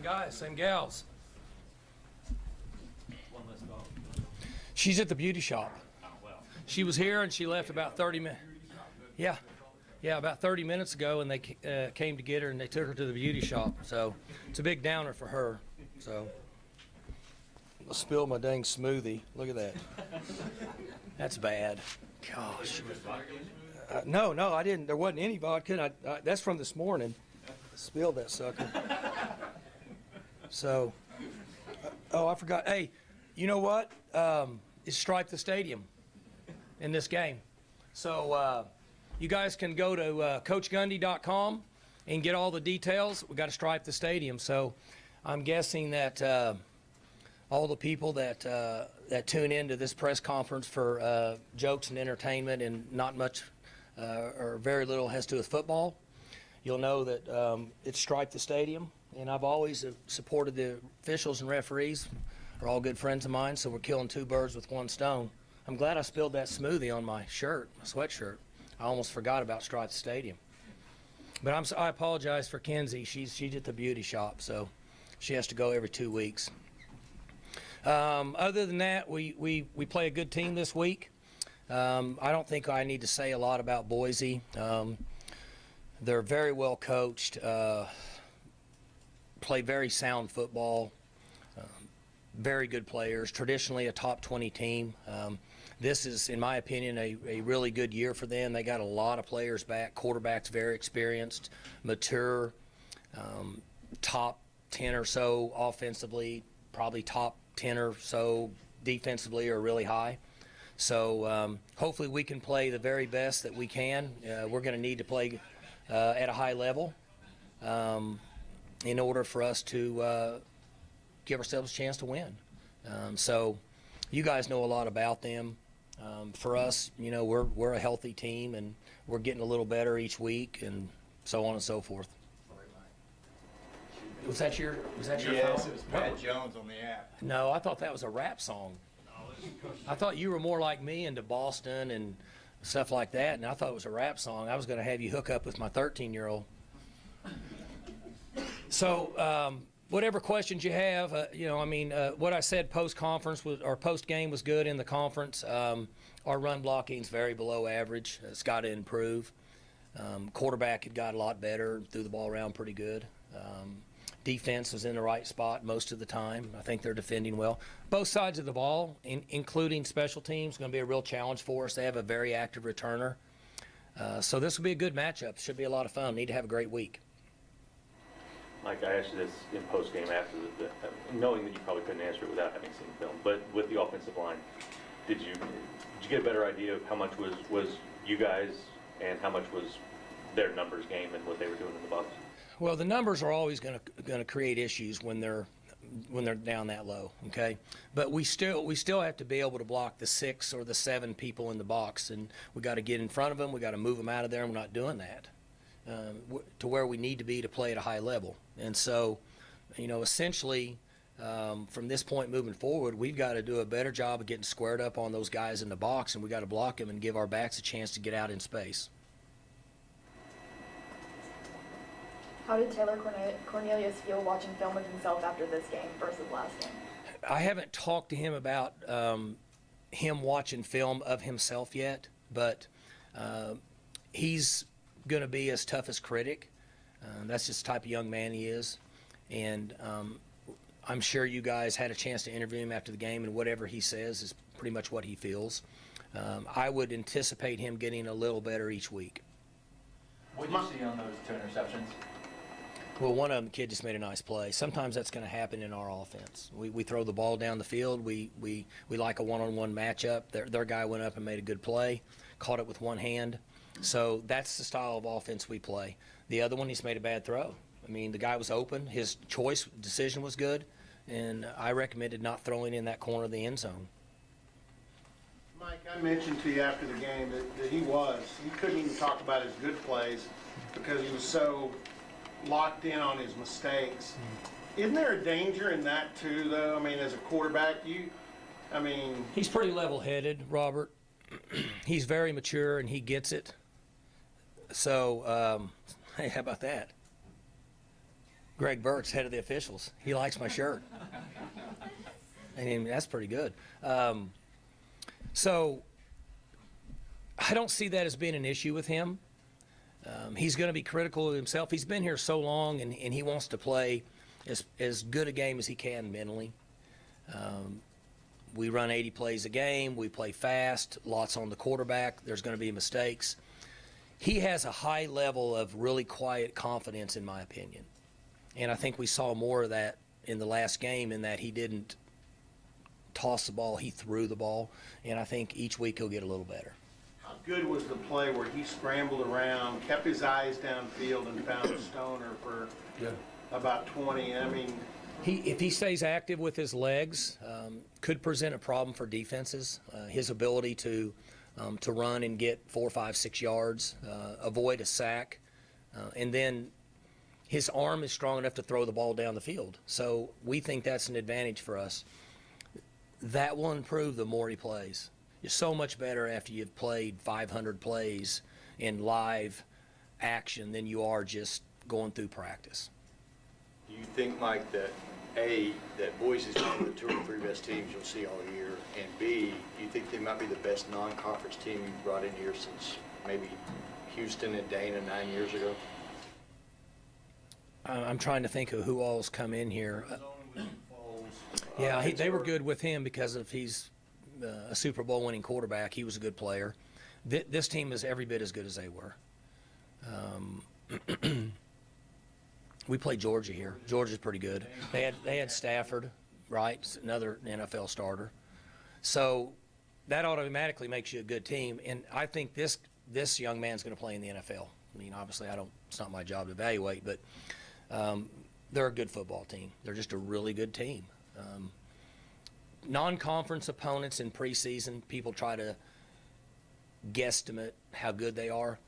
guys, same gals. She's at the beauty shop. She was here and she left about 30 minutes. Yeah, about 30 minutes ago, and they came to get her and they took her to the beauty shop. So it's a big downer for her. So I spilled my dang smoothie. Look at that. That's bad. Gosh. No, I didn't. There wasn't any vodka. That's from this morning. I spilled that sucker. So, I forgot. Hey, you know what? It's Stripe the Stadium in this game. So you guys can go to CoachGundy.com and get all the details. We got to stripe the stadium. So I'm guessing that all the people that tune into this press conference for jokes and entertainment and not much or very little has to do with football, you'll know that it's Stripe the Stadium. And I've always supported the officials and referees. They're all good friends of mine, so we're killing two birds with one stone. I'm glad I spilled that smoothie on my shirt, my sweatshirt. I almost forgot about Stripe the Stadium. But I apologize for Kenzie. She's at the beauty shop, so she has to go every 2 weeks. Other than that, we play a good team this week. I don't think I need to say a lot about Boise. They're very well coached, play very sound football, very good players, traditionally a top 20 team. This is, in my opinion, a really good year for them. They got a lot of players back. Quarterback's very experienced, mature, top 10 or so offensively, probably top 10 or so defensively are really high. So hopefully we can play the very best that we can. We're going to need to play at a high level in order for us to give ourselves a chance to win. So you guys know a lot about them. For us, we're a healthy team, and we're getting a little better each week, and so on and so forth. Was that your Yes, phone? it was Pat Jones on the app. No, I thought that was a rap song. I thought you were more like me into Boston and stuff like that, and I thought it was a rap song. I was going to have you hook up with my 13-year-old. So whatever questions you have, what I said post-conference or post-game was good in the conference. Our run blocking's very below average. It's got to improve. Quarterback had got a lot better, threw the ball around pretty good. Defense was in the right spot most of the time. I think they're defending well. Both sides of the ball, including special teams, going to be a real challenge for us. They have a very active returner. So this will be a good matchup. Should be a lot of fun. Need to have a great week. Mike, I asked you this in post-game after knowing that you probably couldn't answer it without having seen film, but with the offensive line, did you get a better idea of how much was you guys and how much was their numbers game and what they were doing in the box? Well, the numbers are always going to create issues when they're down that low, okay? But we still have to be able to block the 6 or the 7 people in the box, and we got to get in front of them. We got to move them out of there, and we're not doing that to where we need to be to play at a high level. And so, essentially, from this point moving forward, we've got to do a better job of getting squared up on those guys in the box, and we got to block them and give our backs a chance to get out in space. How did Taylor Cornelius feel watching film of himself after this game versus last game? I haven't talked to him about him watching film of himself yet, but he's going to be as tough as critic. That's just the type of young man he is. And I'm sure you guys had a chance to interview him after the game, and whatever he says is pretty much what he feels. I would anticipate him getting a little better each week. What did you see on those 2 interceptions? Well, one of them, the kid just made a nice play. Sometimes that's going to happen in our offense. We throw the ball down the field. We like a one-on-one matchup. Their guy went up and made a good play, caught it with one hand. So that's the style of offense we play. The other one, he's made a bad throw. I mean, the guy was open. His decision was good, and I recommended not throwing in that corner of the end zone. Mike, I mentioned to you after the game that he couldn't even talk about his good plays because he was so locked in on his mistakes. Isn't there a danger in that too, though? I mean, as a quarterback, he's pretty level-headed, Robert. He's very mature, and he gets it. So, hey, how about that? Greg Burke's head of the officials. He likes my shirt. I mean, that's pretty good. So I don't see that as being an issue with him. He's going to be critical of himself. He's been here so long, and he wants to play as good a game as he can mentally. We run 80 plays a game. We play fast, lots on the quarterback. There's going to be mistakes. He has a high level of really quiet confidence, in my opinion. And I think we saw more of that in the last game, in that he didn't toss the ball, he threw the ball. And I think each week he'll get a little better. How good was the play where he scrambled around, kept his eyes downfield, and found a stoner for about 20? I mean, if he stays active with his legs, could present a problem for defenses. His ability to run and get 4, 5, 6 yards, avoid a sack, and then his arm is strong enough to throw the ball down the field. So we think that's an advantage for us. That will improve the more he plays. You're so much better after you've played 500 plays in live action than you are just going through practice. Do you think, Mike, that that Boise's one of the 2 or 3 best teams you'll see all year, and B, do you think they might be the best non-conference team you've brought in here since maybe Houston and Dana 9 years ago? I'm trying to think of who all's come in here. Yeah, they were good with him because of he's a Super Bowl winning quarterback. He was a good player. This team is every bit as good as they were. We played Georgia here. Georgia's pretty good. They had Stafford, right? Another NFL starter. So that automatically makes you a good team. And I think this young man's going to play in the NFL. I mean, obviously, it's not my job to evaluate, but they're a good football team. They're just a really good team. Non-conference opponents in preseason, people try to guesstimate how good they are.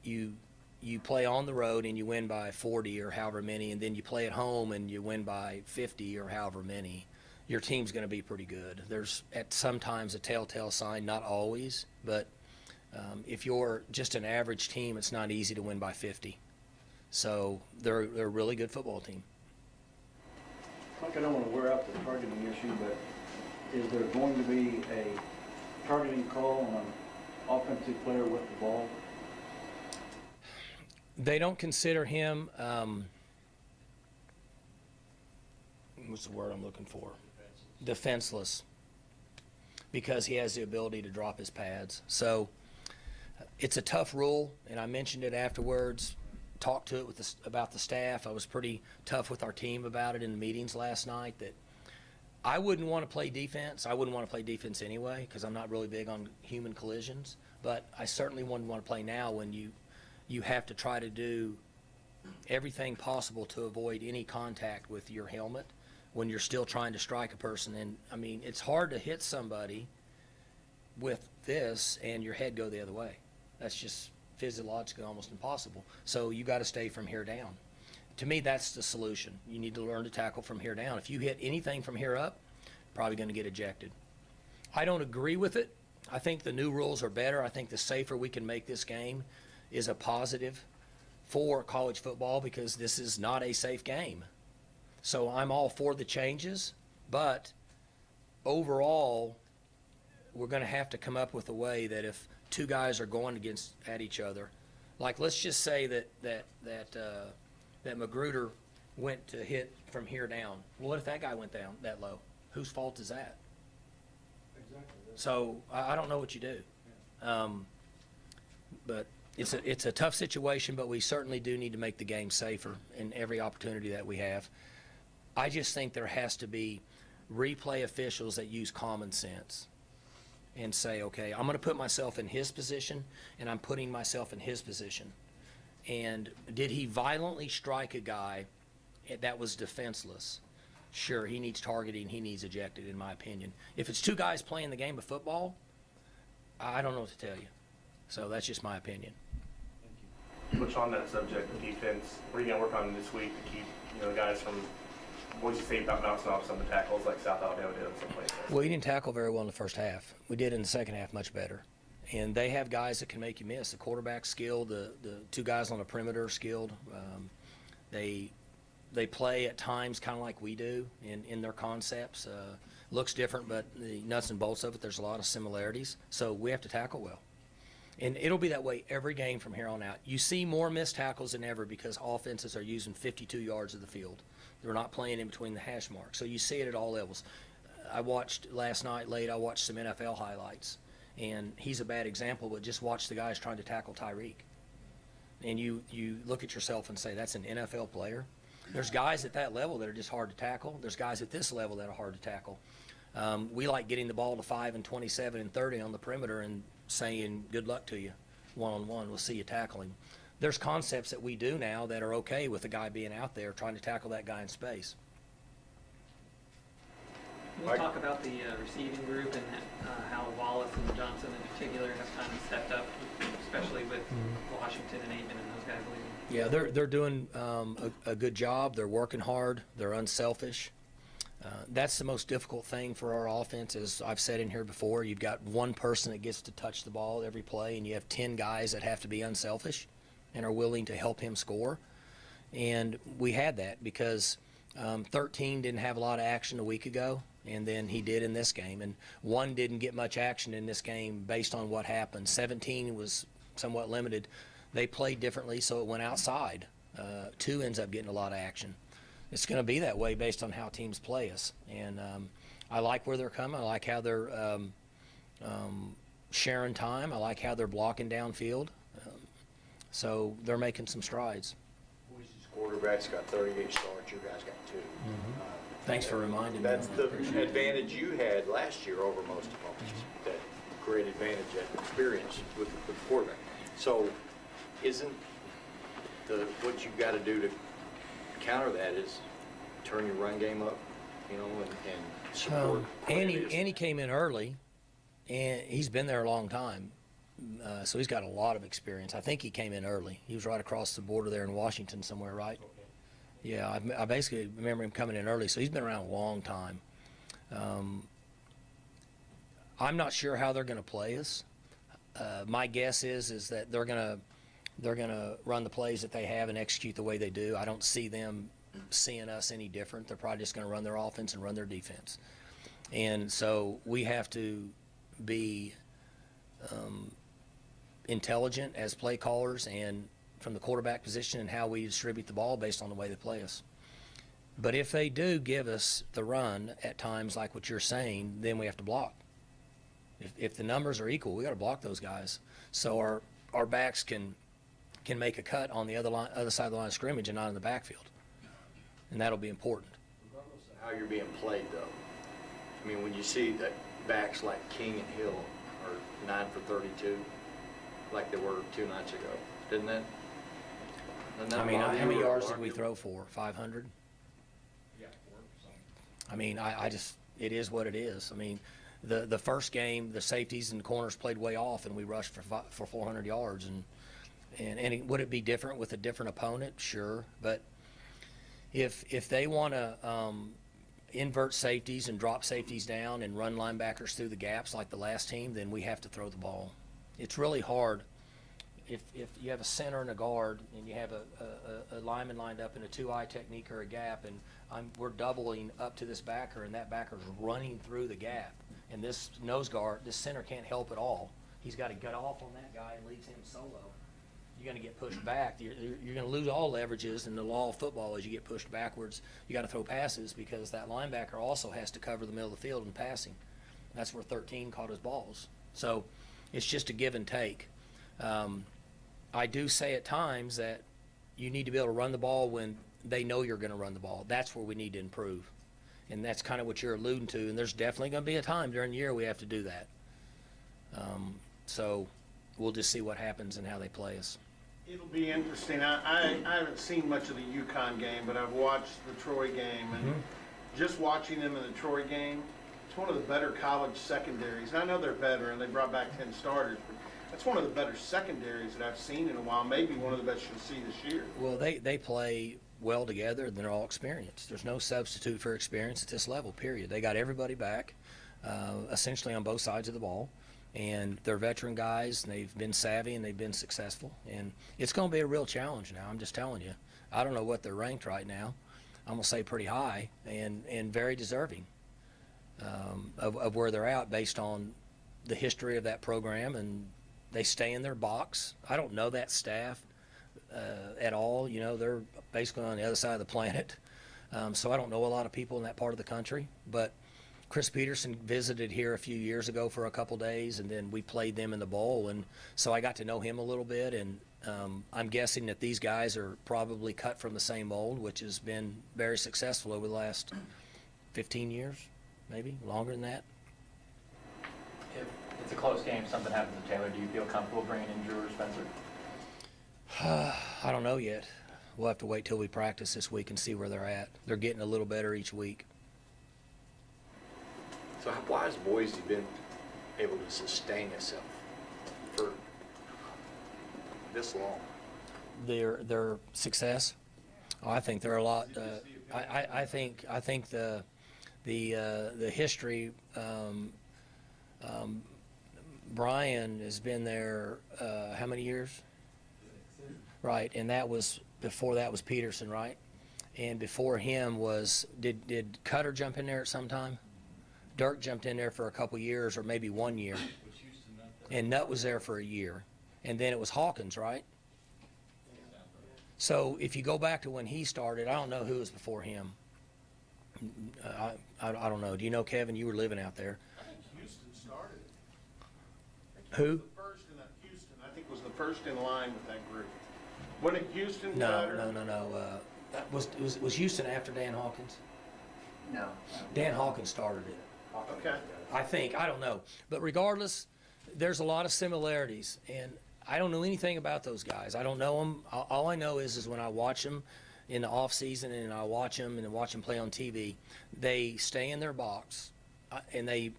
You play on the road and you win by 40 or however many, and then you play at home and you win by 50 or however many. Your team's going to be pretty good. There's at sometimes a telltale sign, not always, but if you're just an average team, it's not easy to win by 50. So they're a really good football team. Mike, I don't want to wear out the targeting issue, but is there going to be a targeting call on an offensive player with the ball? They don't consider him, what's the word I'm looking for? Defenseless. Because he has the ability to drop his pads. So it's a tough rule, and I mentioned it afterwards. Talked to it about the staff. I was pretty tough with our team about it in the meetings last night, that I wouldn't want to play defense. I wouldn't want to play defense anyway because I'm not really big on human collisions. But I certainly wouldn't want to play now when you have to try to do everything possible to avoid any contact with your helmet when you're still trying to strike a person. And, I mean, it's hard to hit somebody with this and your head go the other way. That's just physiologically almost impossible. So you got to stay from here down. To me, that's the solution. You need to learn to tackle from here down. If you hit anything from here up, probably going to get ejected. I don't agree with it. I think the new rules are better. I think the safer we can make this game is a positive for college football because this is not a safe game. So I'm all for the changes, but overall, we're going to have to come up with a way that if 2 guys are going at each other, like let's just say that Magruder went to hit from here down. Well, what if that guy went down that low? Whose fault is that? Exactly. So I don't know what you do. But it's a tough situation, but we certainly do need to make the game safer in every opportunity that we have. I just think there has to be replay officials that use common sense and say, okay, I'm going to put myself in his position, and I'm putting myself in his position. And did he violently strike a guy that was defenseless? Sure, he needs targeting, he needs ejected, in my opinion. If it's 2 guys playing the game of football, I don't know what to tell you. So that's just my opinion. Which on that subject of defense, what are you going to work on this week to keep the guys from Boise State bouncing off some of the tackles like South Alabama did in some places? Well, we didn't tackle very well in the first half. We did in the second half much better. And they have guys that can make you miss. The quarterback's skilled, the 2 guys on the perimeter are skilled. They They play at times kind of like we do in their concepts. Looks different, but the nuts and bolts of it, there's a lot of similarities. So we have to tackle well. And it'll be that way every game from here on out. You see more missed tackles than ever because offenses are using 52 yards of the field. They're not playing in between the hash marks. So you see it at all levels. I watched last night late, I watched some NFL highlights. And he's a bad example, but just watch the guys trying to tackle Tyreek. And you look at yourself and say, that's an NFL player. There's guys at that level that are just hard to tackle. There's guys at this level that are hard to tackle. We like getting the ball to 5 and 27 and 30 on the perimeter and saying, good luck to you, one-on-one, we'll see you tackling. There's concepts that we do now that are okay with the guy being out there trying to tackle that guy in space. Can you talk about the receiving group and how Wallace and Johnson in particular have kind of stepped up, especially with Washington and Aitman and those guys leaving? Yeah, they're doing a good job. They're working hard. They're unselfish. That's the most difficult thing for our offense, as I've said in here before. You've got one person that gets to touch the ball every play, and you have 10 guys that have to be unselfish and are willing to help him score. And we had that because 13 didn't have a lot of action a week ago, and then he did in this game. And 1 didn't get much action in this game based on what happened. 17 was somewhat limited. They played differently, so it went outside. 2 ends up getting a lot of action. It's going to be that way based on how teams play us. And I like where they're coming. I like how they're sharing time. I like how they're blocking downfield. So they're making some strides. Boise's quarterback's got 38 starts. Your guys got 2. Thanks for reminding me. That's the advantage you had last year over most opponents. That great advantage, that experience with the quarterback. So isn't what you've got to do to counter that is turn your run game up, you know, and support. Andy came in early, and he's been there a long time, so he's got a lot of experience. I think he came in early. He was right across the border there in Washington somewhere, right? Yeah, I basically remember him coming in early, so he's been around a long time. I'm not sure how they're going to play us. My guess is that they're going to run the plays that they have and execute the way they do. I don't see them seeing us any different. They're probably just going to run their offense and run their defense. And so we have to be intelligent as play callers and from the quarterback position and how we distribute the ball based on the way they play us. But if they do give us the run at times like what you're saying, then we have to block. If the numbers are equal, we got to block those guys so our backs can make a cut on the other side of the line of scrimmage and not in the backfield. And that'll be important. Regardless of how you're being played, though, I mean, when you see that backs like King and Hill are 9 for 32, like they were 2 nights ago, didn't that? I mean, how many yards did we throw for? 500? Yeah, I mean, I just, it is what it is. I mean, the first game, the safeties and the corners played way off, and we rushed for 400 yards. And would it be different with a different opponent? Sure. But if they want to invert safeties and drop safeties down and run linebackers through the gaps like the last team, then we have to throw the ball. It's really hard. If you have a center and a guard and you have a lineman lined up in a 2-eye technique or a gap, and we're doubling up to this backer, and that backer's running through the gap, and this nose guard, this center can't help at all. He's got to get off on that guy and leaves him solo. You're going to get pushed back. You're going to lose all leverages, and the law of football is you get pushed backwards. You got to throw passes because that linebacker also has to cover the middle of the field in passing. That's where 13 caught his balls. So it's just a give and take. I do say at times that you need to be able to run the ball when they know you're going to run the ball. That's where we need to improve. And that's kind of what you're alluding to. And there's definitely going to be a time during the year we have to do that. So we'll just see what happens and how they play us. It'll be interesting. I haven't seen much of the UConn game, but I've watched the Troy game. And just watching them in the Troy game, it's one of the better college secondaries. And I know they're better, and they brought back 10 starters, but that's one of the better secondaries that I've seen in a while, maybe one of the best you'll see this year. Well, they play well together, and they're all experienced. There's no substitute for experience at this level, period. They got everybody back, essentially on both sides of the ball. And they're veteran guys, and they've been savvy, and they've been successful. And it's going to be a real challenge now, I'm just telling you. I don't know what they're ranked right now, I'm gonna say pretty high and very deserving of where they're at based on the history of that program, and they stay in their box. I don't know that staff at all. You know, they're basically on the other side of the planet. So I don't know a lot of people in that part of the country. But Chris Peterson visited here a few years ago for a couple days, and then we played them in the bowl. And so I got to know him a little bit. And I'm guessing that these guys are probably cut from the same mold, which has been very successful over the last 15 years, maybe longer than that. If it's a close game, something happens to Taylor, do you feel comfortable bringing in Drew or Spencer? I don't know yet. We'll have to wait till we practice this week and see where they're at. They're getting a little better each week. So why has Boise been able to sustain itself for this long? Their success. Oh, I think they're a lot. I think the history. Brian has been there how many years? Right, and that was before that was Peterson, right? And before him was did Cutter jump in there at some time? Dirk jumped in there for a couple years, or maybe 1 year. And Nutt was there for a year, and then it was Hawkins, right? So if you go back to when he started, I don't know who was before him. I don't know. Do you know, Kevin? You were living out there. I think Houston started it. Who? The first in Houston, I think, was the first in line with that group. When it Houston? No. That was Houston after Dan Hawkins? No. Dan Hawkins started it. Okay. I think. I don't know. But regardless, there's a lot of similarities, and I don't know anything about those guys. I don't know them. All I know is when I watch them in the off season and I watch them play on TV, they stay in their box, and they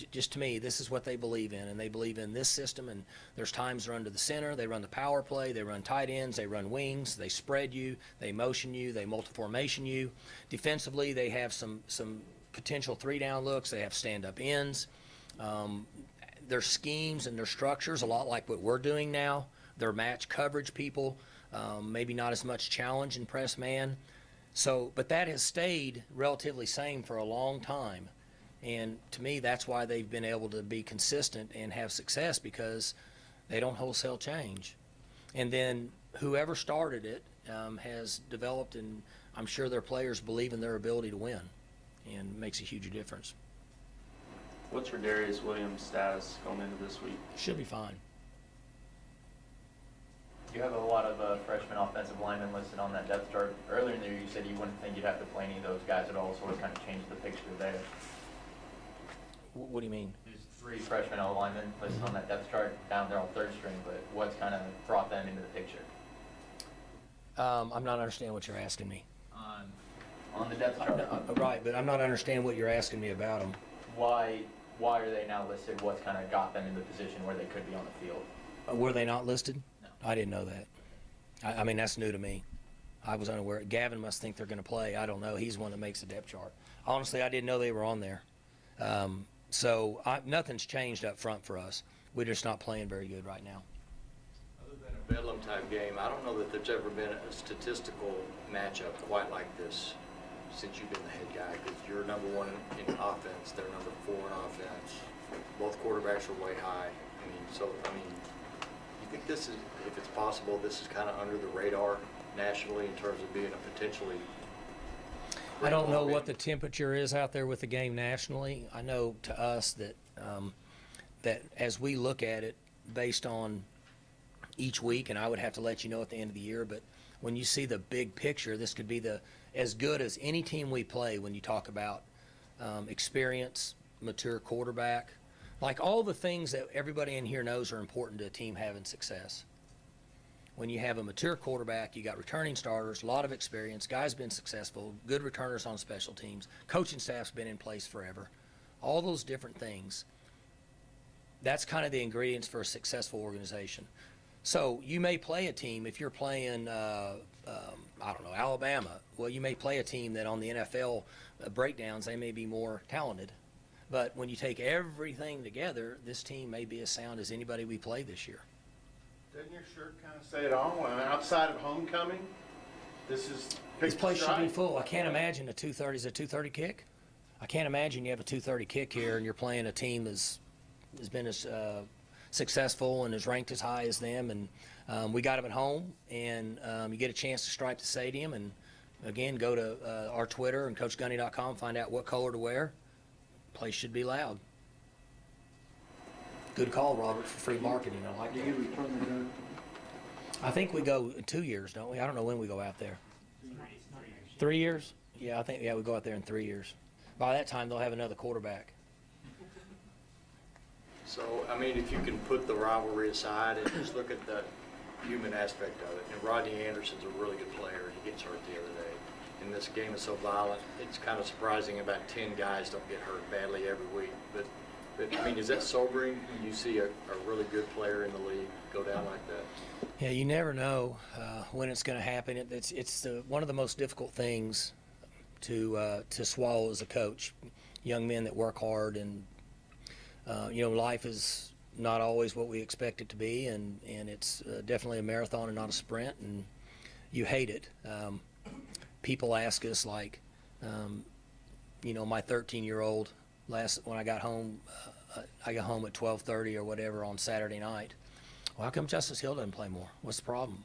just, to me, this is what they believe in, and they believe in this system. And there's times they run to the center, they run the power play, they run tight ends, they run wings, they spread you, they motion you, they multi-formation you. Defensively, they have some potential three-down looks. They have stand-up ends. Their schemes and their structures, a lot like what we're doing now. They're match coverage people, maybe not as much challenge in press man. So, but that has stayed relatively same for a long time. And to me, that's why they've been able to be consistent and have success, because they don't wholesale change. And then whoever started it has developed, and I'm sure their players believe in their ability to win, and makes a huge difference. What's Darius Williams' status going into this week? Should be fine. You have a lot of freshman offensive linemen listed on that depth chart. Earlier in the year, you said you wouldn't think you'd have to play any of those guys at all, so what kind of changed the picture there? What do you mean? There's 3 freshman linemen listed on that depth chart down there on third string, but what's kind of brought them into the picture? I'm not understanding what you're asking me. On the depth chart. Right, but I'm not understanding what you're asking me about them. Why are they now listed? What's kind of got them in the position where they could be on the field? Were they not listed? No. I didn't know that. I mean, that's new to me. I was unaware. Gavin must think they're going to play. I don't know. He's one that makes the depth chart. Honestly, I didn't know they were on there. Nothing's changed up front for us. We're just not playing very good right now. Other than a Bedlam type game, I don't know that there's ever been a statistical matchup quite like this since you've been the head guy, because you're number 1 in offense, they're number 4 in offense. Both quarterbacks are way high. You think this is, if it's possible, this is kind of under the radar nationally in terms of being a potentially? I don't know what the temperature is out there with the game nationally. I know to us that that as we look at it based on each week, and I would have to let you know at the end of the year, but when you see the big picture, this could be as good as any team we play when you talk about experience, mature quarterback, like all the things that everybody in here knows are important to a team having success. When you have a mature quarterback, you got returning starters, a lot of experience, guys been successful, good returners on special teams, coaching staff's been in place forever, all those different things. That's kind of the ingredients for a successful organization. So you may play a team, if you're playing, I don't know, Alabama, well, you may play a team that on the NFL breakdowns, they may be more talented. But when you take everything together, this team may be as sound as anybody we play this year. Doesn't your shirt kind of say it all? Outside of homecoming, this is This place should be full. I can't imagine a 2:30. Is it a 2:30 kick? I can't imagine you have a 2:30 kick here and you're playing a team that's has been as successful and is ranked as high as them. And we got them at home, and you get a chance to stripe the stadium. And again, go to our Twitter and CoachGundy.com, find out what color to wear. Place should be loud. Good call, Robert, for free marketing. I like Do that. you return the gun? I think we go in 2 years, don't we? I don't know when we go out there. 3 years? Yeah, I think, we go out there in 3 years. By that time, they'll have another quarterback. So, I mean, if you can put the rivalry aside and just look at the human aspect of it, and Rodney Anderson's a really good player, he gets hurt the other day. And this game is so violent, it's kind of surprising about 10 guys don't get hurt badly every week. But I mean, is that sobering when you see a really good player in the league go down like that? Yeah, you never know when it's going to happen. It's one of the most difficult things to swallow as a coach. Young men that work hard, and life is not always what we expect it to be, and it's definitely a marathon and not a sprint, and you hate it. People ask us, like, my 13-year-old, when I got home, I got home at 12:30 or whatever on Saturday night. Well, how come Justice Hill doesn't play more? What's the problem?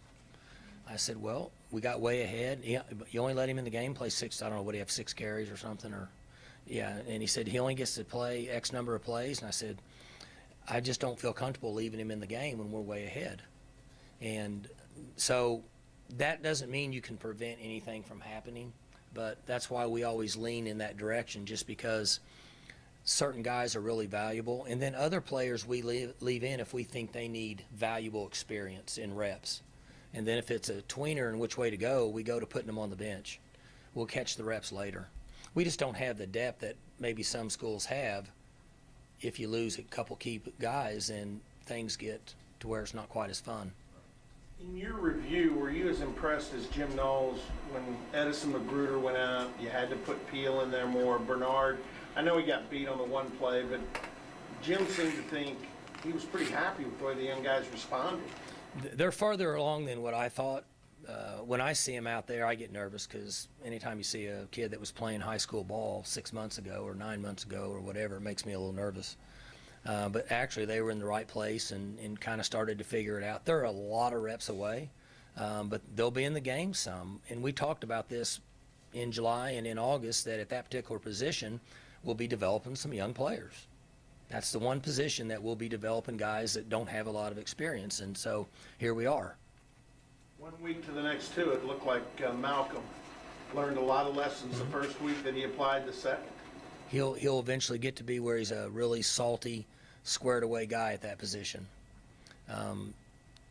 I said, well, we got way ahead. Yeah, you only let him in the game, play 6, I don't know, what do you have, 6 carries or something? And he said he only gets to play X number of plays. And I said, I just don't feel comfortable leaving him in the game when we're way ahead. And so that doesn't mean you can prevent anything from happening, but that's why we always lean in that direction, just because certain guys are really valuable. And then other players we leave in if we think they need valuable experience in reps. And then if it's a tweener and which way to go, we go to putting them on the bench. We'll catch the reps later. We just don't have the depth that maybe some schools have. If you lose a couple key guys, then things get to where it's not quite as fun. In your review, were you as impressed as Jim Knowles when Edison Magruder went out? You had to put Peel in there more. Bernard, I know he got beat on the one play, but Jim seemed to think he was pretty happy with the way the young guys responded. They're further along than what I thought. When I see them out there, I get nervous because anytime you see a kid that was playing high school ball 6 months ago or 9 months ago or whatever, it makes me a little nervous. But actually, they were in the right place and kind of started to figure it out. They're a lot of reps away, but they'll be in the game some. And we talked about this in July and in August, that at that particular position, we'll be developing some young players. That's the one position that we'll be developing guys that don't have a lot of experience. And so here we are. 1 week to the next two, it looked like Malcolm learned a lot of lessons the first week that he applied the second. He'll eventually get to be where he's a really salty, squared away guy at that position.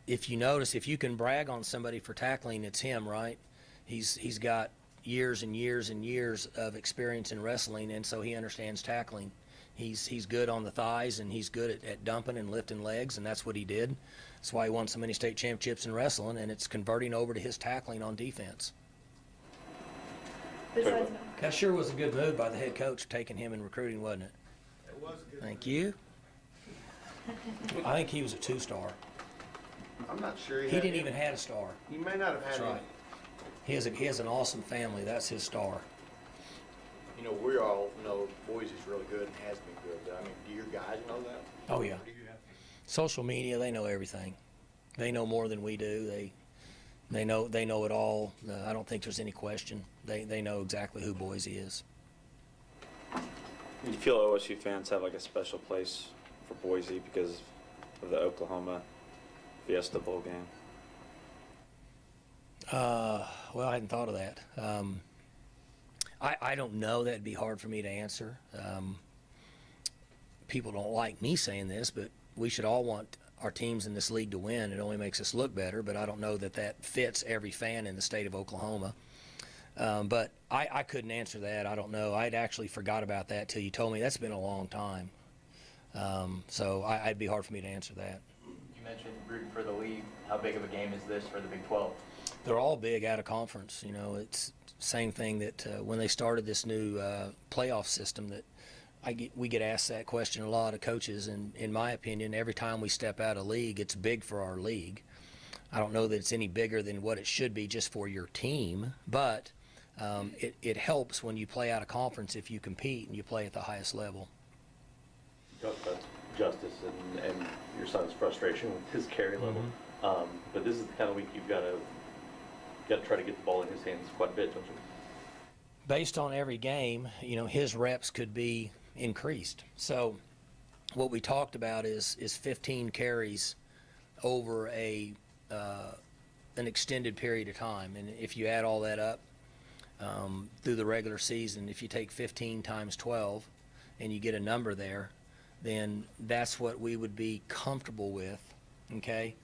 If you notice, if you can brag on somebody for tackling, it's him, right? He's got years and years and years of experience in wrestling, and so he understands tackling. He's good on the thighs, and he's good at dumping and lifting legs, and that's what he did. That's why he won so many state championships in wrestling, and it's converting over to his tackling on defense. Besides, That sure was a good move by the head coach, taking him and recruiting, wasn't it? It was a good Thank you. I think he was a 2-star. I'm not sure He didn't even have a star. He may not have had That's any. right. He has an awesome family. That's his star. You know, we all know Boise's really good and has been good, but I mean, do your guys know that? Oh, yeah. Social media, they know everything. They know more than we do. They know it all. I don't think there's any question. They know exactly who Boise is. Do you feel OSU fans have like a special place for Boise because of the Oklahoma Fiesta Bowl game? Well, I hadn't thought of that. I don't know. That'd be hard for me to answer. People don't like me saying this, but we should all want our teams in this league to win. It only makes us look better, but I don't know that fits every fan in the state of Oklahoma. But I couldn't answer that. I don't know. I'd actually forgot about that till you told me. That's been a long time. So it'd be hard for me to answer that. You mentioned rooting for the league. How big of a game is this for the Big 12? They're all big out of conference. You know, it's same thing that when they started this new playoff system that we get asked that question a lot of coaches, and in my opinion, every time we step out of league, it's big for our league. I don't know that it's any bigger than what it should be just for your team, but it helps when you play out of conference if you compete and you play at the highest level. You talked about justice and your son's frustration with his carry level, but this is the kind of week you've got to try to get the ball in his hands quite a bit, don't you? Based on every game, his reps could be increased. So what we talked about is 15 carries over an extended period of time. And if you add all that up through the regular season, if you take 15 times 12 and you get a number there, then that's what we would be comfortable with, okay,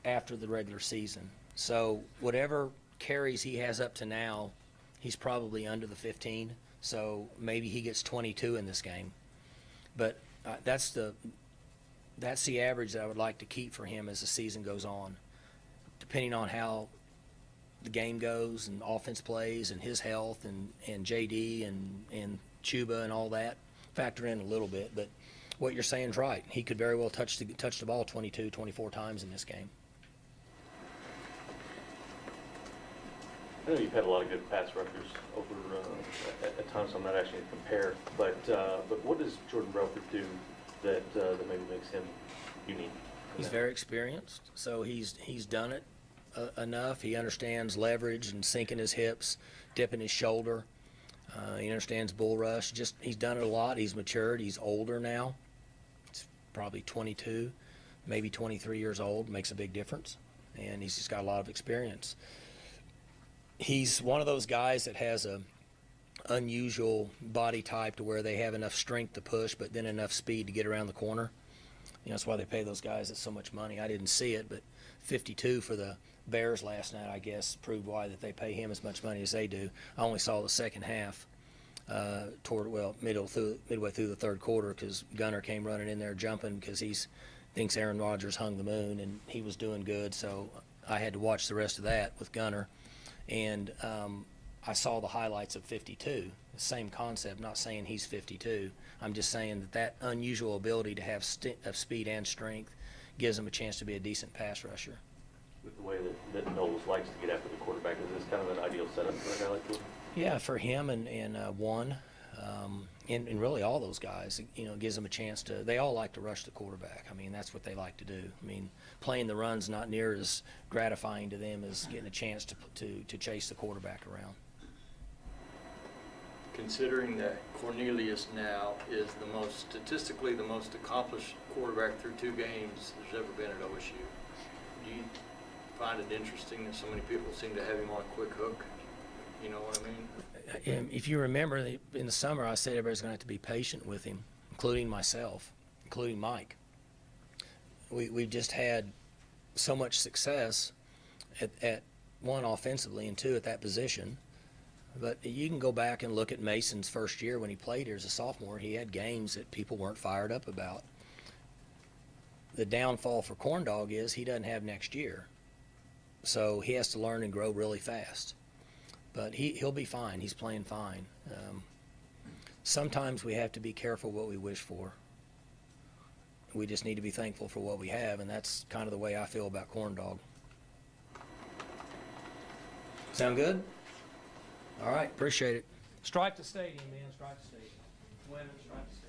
after the regular season. So whatever carries he has up to now, he's probably under the 15, so maybe he gets 22 in this game. But that's the average that I would like to keep for him as the season goes on, depending on how the game goes and offense plays and his health and JD and Chuba and all that factor in a little bit. But what you're saying is right. He could very well touch the ball 22, 24 times in this game. I know you've had a lot of good pass rushers over at times, so I'm not actually going to compare. But what does Jordan Belford do that maybe makes him unique? He's very experienced, so he's done it enough. He understands leverage and sinking his hips, dipping his shoulder. He understands bull rush. He's done it a lot. He's matured. He's older now. He's probably 22, maybe 23 years old. Makes a big difference, and he's just got a lot of experience. He's one of those guys that has a unusual body type to where they have enough strength to push, but then enough speed to get around the corner. That's why they pay those guys so much money. I didn't see it, but 52 for the Bears last night, I guess, proved why that they pay him as much money as they do. I only saw the second half midway through the third quarter, because Gunner came running in there jumping because he thinks Aaron Rodgers hung the moon, and he was doing good. So I had to watch the rest of that with Gunner. And I saw the highlights of 52. The same concept, not saying he's 52. I'm just saying that unusual ability to have of speed and strength gives him a chance to be a decent pass rusher. With the way that Knowles likes to get after the quarterback, is this kind of an ideal setup for a guy like Jordan? Yeah, for him and really all those guys, gives them a chance to. They all like to rush the quarterback. I mean, that's what they like to do. I mean, playing the run's not near as gratifying to them as getting a chance to chase the quarterback around. Considering that Cornelius now is statistically the most accomplished quarterback through 2 games there's ever been at OSU, do you find it interesting that so many people seem to have him on a quick hook? You know what I mean? If you remember, in the summer, I said everybody's going to have to be patient with him, including myself, including Mike. We've just had so much success at one, offensively, and 2, at that position. But you can go back and look at Mason's first year when he played here as a sophomore. He had games that people weren't fired up about. The downfall for Corndog is he doesn't have next year. So he has to learn and grow really fast. But he'll be fine. He's playing fine. Sometimes we have to be careful what we wish for. We just need to be thankful for what we have, and that's kind of the way I feel about Corndog. Sound good? All right, appreciate it. Strike the stadium, man. Strike the stadium. Women, strike the stadium.